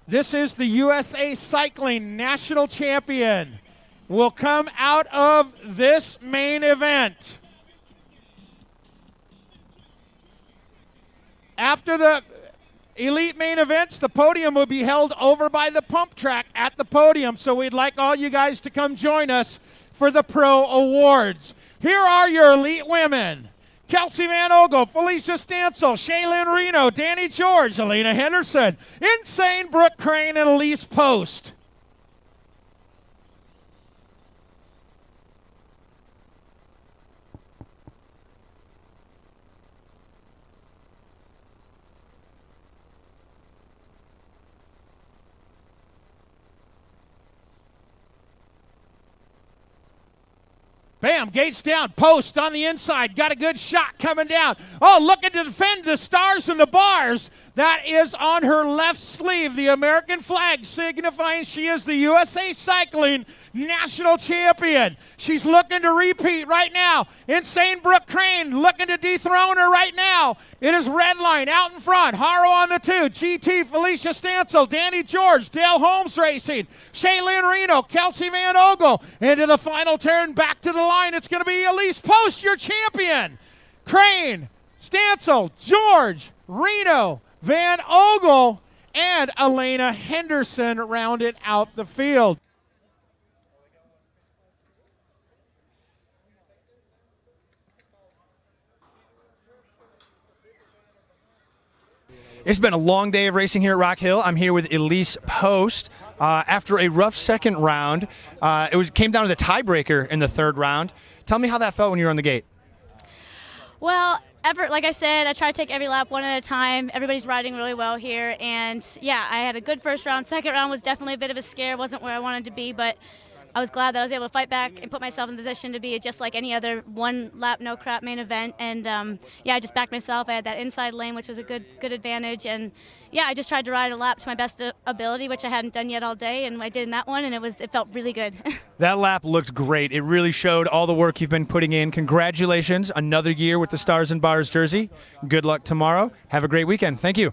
This is the USA Cycling National Champion. Will come out of this main event. After the elite main events, the podium will be held over by the pump track at the podium. So we'd like all you guys to come join us for the Pro Awards. Here are your elite women. Kelsey Van Ogle, Felicia Stansel, Shaylin Reno, Danny George, Elena Henderson, Insane Brooke Crane, and Elise Post. Bam, gates down, Post on the inside, got a good shot coming down. Oh, looking to defend the stars and the bars. That is on her left sleeve, the American flag, signifying she is the USA Cycling National Champion. She's looking to repeat right now. Insane Brooke Crane looking to dethrone her right now. It is Redline out in front. Haro on the 2. GT, Felicia Stansel, Danny George, Dale Holmes Racing, Shaylin Reno, Kelsey Van Ogle. Into the final turn, back to the line. It's going to be Elise Post, your champion. Crane, Stansel, George, Reno, Van Ogle, and Elena Henderson rounded out the field. It's been a long day of racing here at Rock Hill. I'm here with Elise Post. After a rough second round, it came down to the tiebreaker in the third round. Tell me how that felt when you were on the gate. Well, like I said, I try to take every lap one at a time. Everybody's riding really well here, and yeah, I had a good first round. Second round was definitely a bit of a scare. Wasn't where I wanted to be, but I was glad that I was able to fight back and put myself in the position to be just like any other one lap, no crap main event. And yeah, I just backed myself. I had that inside lane, which was a good advantage. And yeah, I just tried to ride a lap to my best ability, which I hadn't done yet all day, and I did in that one, and it felt really good. That lap looked great. It really showed all the work you've been putting in. Congratulations, another year with the Stars and Bars jersey. Good luck tomorrow. Have a great weekend. Thank you.